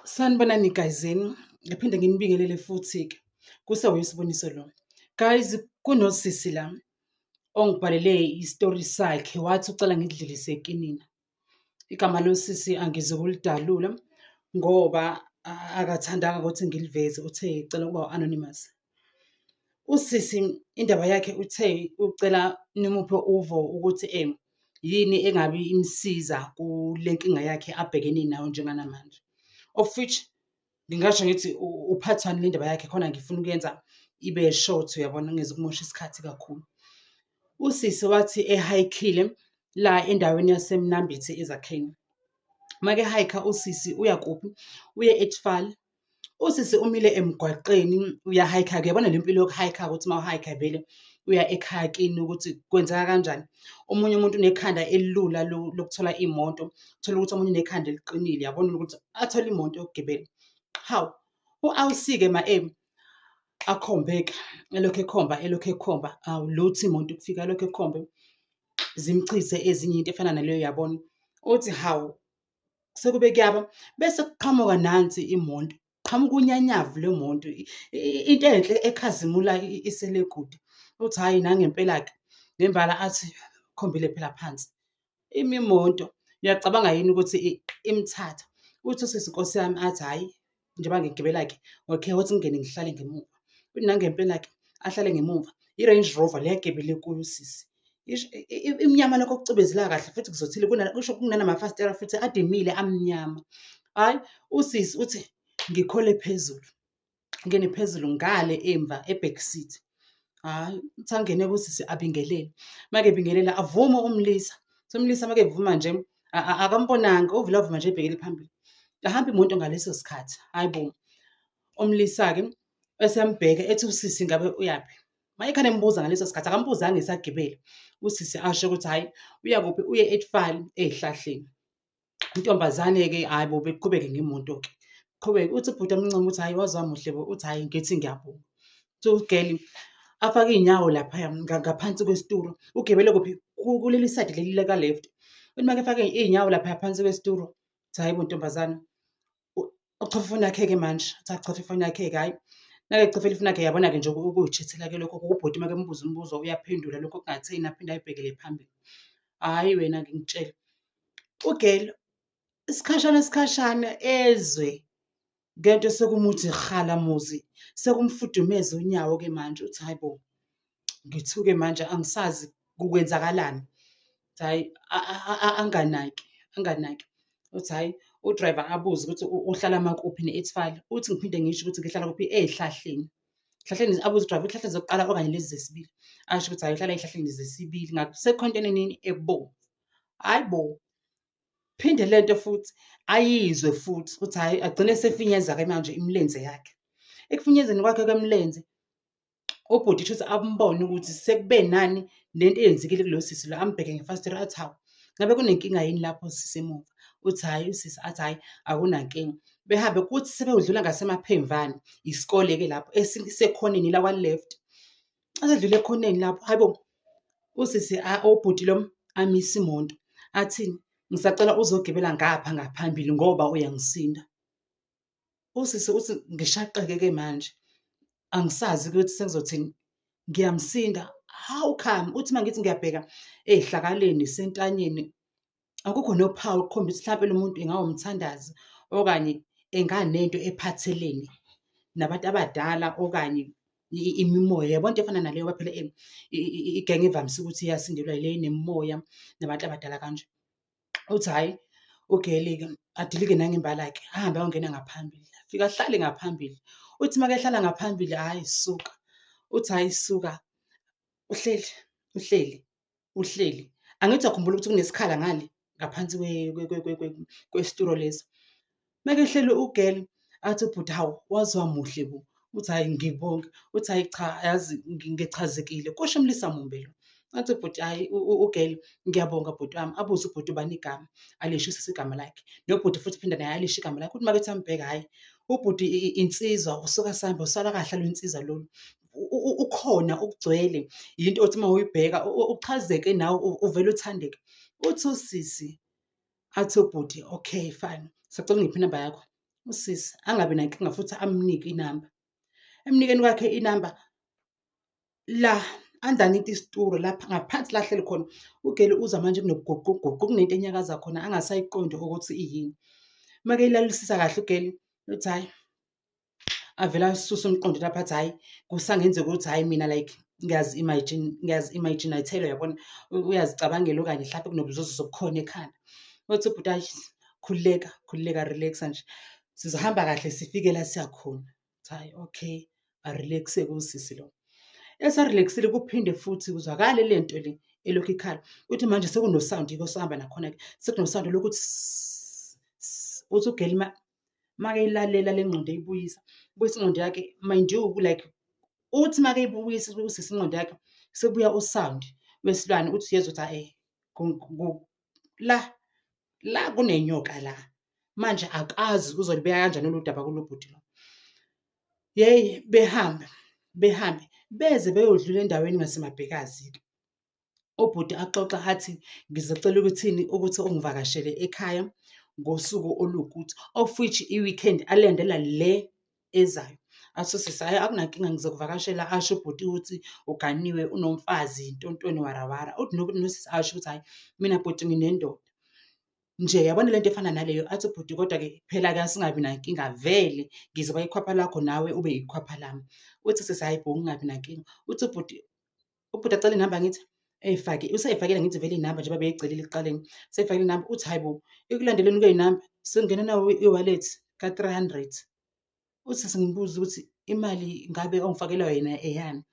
Sanibonani gayizeni, ngiphinde nginibingelele futhi-ke kusewuyisiboniso lo. Guys, kunosisi la ongibhalele isitori sakhe wathi ucela ngikudlulise kinina. Igama losisi angizukulidalula ngoba akathandanga ukuthi ngiliveze, uthe ecela ukuba anonymous. Usisi indaba yakhe uthe ucela nimuphe uvo ukuthi yini engabe imsiza kule nkinga yakhe abhekene nayo njenganamanje. Of which ngingasho ngithi uphathwani le ndaba yakhe khona ngifuna ukuyenza ibe short, uyabona, ngezokumosha isikhathi kakhulu. Usisi wathi ehayikhile la endaweni yaseMnambithi eZakheni. Make hayikha usisi uya kuphi? Uye eTfal. Usisi umile emgwaqeni uyahayikha-ke, uyabona le mpilo yokuhayikha ukuthi mawuhayikha vele uya ekhaya kini ukuthi kwenzeka kanjani. Omunye umuntu unekhanda elilula lokuthola imoto, uthola ukuthi omunye unekhanda eliqinile, yabona ukuthi athole imoto yokugibela. Hawu, u-Awusike akhombeka, elokhu ekhomba, awulothi imoto ukufika, elokhu ekhombe zimchithe ezinye into efana naleyo, yabona. Uthi hawu, sekube kuyaba bese kuqhamuka nansi imoto, qhamuka unyanyavu lemoto, into enhle ekhazimula isele kude. Uthi hhayi nangempela-ke nembala athi khombile phela phansi imimoto, uyacabanga yini ukuthi imthatha? Uthi usisi Nkosi yami athi hhayi, njengoba ngigibela-ke okay, wathi ngingene ngihlale ngemuva. Uthi nangempela-ke ahlale ngemuva, i-Range Rover le agibele kuyo usisi imnyama lokho okucibezela kahle futhi kuzothile, kusho kunanamafasitela futhi adimile amnyama. Hhayi, usisi uthi ngikhole phezulu, ngene phezulu ngale emva e-back seat. Hhayi, uthi angene usisi abingelele, make ebingelela avume umlisa. Umlisa make evuma nje akambonanga, uvele avuma nje ebhekele phambili. Ahamba imoto ngaleso sikhathi, hhayi bo. Umlisa-ke esembheka ethi usisi ngabe uyaphi? Mayekhane embuza ngaleso sikhathi, akambuzanga esagibele. Usisi asho ukuthi hhayi uyakuphi? Uye eTfal ey'hlahleni. Intombazane-ke hhayi bo, beqhubeke ngemoto-ke, qhubeke. Uthi ubhuti omncane uthi hhayi waze wamuhle bo, uthi hhayi ngithi ngiyabonga. Uthi ugeli afake iy'nyawo laphaya ngaphansi kwesitulo. Ugibele kuphi? Kuleli side leli laka-left. Uthi make efake iy'nyawo laphaya phansi kwesitulo, uthi hhayi bo ntombazane, uchofa ifoni yakhe-ke manje. Uthi achofe ifoni yakhe-ke, hhayi nakechofa ifoni yakhe, yabona-ke nje ukuy'chithela-ke lokho, ubhuti make embuza umbuzo uyaphendula lokho okungatheni, aphinde ayibhekele phambili. Hhayi wena ngikutshele, ugeli isikhashana ezwe ngento sekumuthi rhala muzi, sekumfudumeza unyawo-ke manje. Uthi hhayi bo, ngithuke manje angisazi kukwenzakalani. Uthi hhayi anganaki. Uthi hhayi u-driver abuze ukuthi uhlala makuphi eTfal. Uthi ngiphinde ngisho ukuthi ngihlala kuphi? Ey'hlahleni. Ey'hlahleni, abuze u-driver iy'hlahla zokuqala okanye lezi zesibili? Asho ukuthi hhayi uhlala ey'hlahleni zesibili ngasekhontenenini ebomvu. Hhayi bo, phinde lento futhi ayizwe futhi uthi hhayi agcine esefinyeza-ke manje imilenze yakhe. Ekufinyezeni kwakhe kwemilenze, ubhuti shuthi ambone ukuthi sekube nani lento eyenzekile kulo sisi lo, ambheke ngefasitela athi hawu, ngabe kunenkinga yini lapho sisi emuva? Uthi hhayi, usisi athi hhayi akunankinga. Behambe kuthi sebewudlula ngasemaphemvane, isikole-ke lapho esisekhoneni la kwa-left. Asedlule ekhoneni lapho, hhayi bo, usisi ubhuti lo amise imoto, athini? Ngisacela uzogibela ngapha ngaphambili ngoba uyangisinda. Usisi uthi ngishaqeke-ke manje, angisazi ukuthi sengizothini, ngiyamsinda. How come? Uthi mangithi ngiyabheka ey'hlakaleni sentanyeni, akukho nophawu olukhombisa ukuthi mhlampe lo muntu engawumthandazi okanye enganento ephathelene nabantu abadala okanye imimoya, yabona into efana naleyo ngoba phela igenge evamise ukuthi iyasindelwa ile enemimoya nabantu abadala kanje. Uthi hhayi, ugeli-ke adilike nangembala-ke, ahambe ayongena ngaphambili, afike ahlale ngaphambili. Uthi make ehlala ngaphambili, hhayi suka. Uthi hhayi suka, uhleli. Angithi uyakhumbula ukuthi kunesikhala ngale ngaphansi kwesitulo lesi. Make ehleli ugeli athi ubhuti hawu waze wamuhle bo. Uthi hhayi ngibonge. Uthi hhayi cha, yazi ngichazekile. Kusho umlisa mumbe lo. Athi ubhuti hhayi ugeli, ngiyabonga bhuti wami. Abuze ubhuti ubani igama, alisho usisi igama lakhe. Nobhuti futhi phinde naye alisho igama lakhe. Uthi makethi ambheka, hhayi ubhuti insizwa, usuka samba, usala kahle lwensizwa lolu. Ukhona ukugcwele, yinto othi uma uyibheka uchazeke nawe uvele uthandeke. Uthi usisi athi ubhuti okay fine, sacela ungiphi inamba yakho? usisi angabi nankinga futhi amnike inamba. Emnikeni kwakhe inamba la underneath isituro lapha ngaphansi la ahleli khona, ugeli uzwa manje kunobugoqugoqu kunento enyakaza khona angasayiqondi ukuthi iyini. Make elalisisa kahle ugeli uthi hhayi, avele asuse umqondo lapho athi hhayi, kusangenzeka ukuthi hhayi mina like ngiyazi-imagine-thela uyabona, uyazicabangela okanye hlampe kunobuzuzu sobukhona ekhanda. Wathi ubhuti hhayi, khululeka relax-a nje, sizohamba kahle sifike la siya khona. Hhayi okay, a-relax-ke usisi lo. Esa-relax-ile kuphinde futhi kuzwakale le nto le elokhu ikhala, uthi manje sekuno-sound-ke osahamba nakhona-ke, sekuno-sound lokuthi sss, sss. Uthi ugeli makeyilalela le ngqondo eyibuyisa, ubuyisa ingqondo yakhe, mind you like uthi makeyibuyisa usisi ingqondo yakhe, sekubuya u-sound wesilwane, uthi uyezwa ukuthi la kunenyoka la, manje akazi uzolibeka kanjani lolu daba kulo bhuti lo. Yeyi behambe beze beyodlula endaweni ngaseMabhekazi-ke. Ubhuti axoxa athi ngizocela ukuthini ukuthi ungivakashele ekhaya ngosuku oluwukuthi, of which i-weekend alandela le ezayo. Athi usisi hhayi akunankinga ngizokuvakashela, asho ubhuti ukuthi uganiwe, unomfazi, ntontoni, warawara. Uthi nosisi asho ukuthi hhayi, mina bhuti nginendoda nje, yabona lento efana naleyo. Athi ubhuti kodwa-ke phela-ke asingabi nankinga vele ngizoba ikhwapha lakho nawe ube ikhwapha lami. Uthi usisi hhayi bo, kungabi nankinga. Uthi ubhuti acela inamba angithi useyifakile angithi vele inamba njengoba beyicelile ekuqaleni, useyifakile inamba. Uthi hhayi bo, ekulandeleni kwey'namba sekungena nawo i-wallet ka-300. Uthi sengimbuza ukuthi imali ngabe ongifakela yena eyani?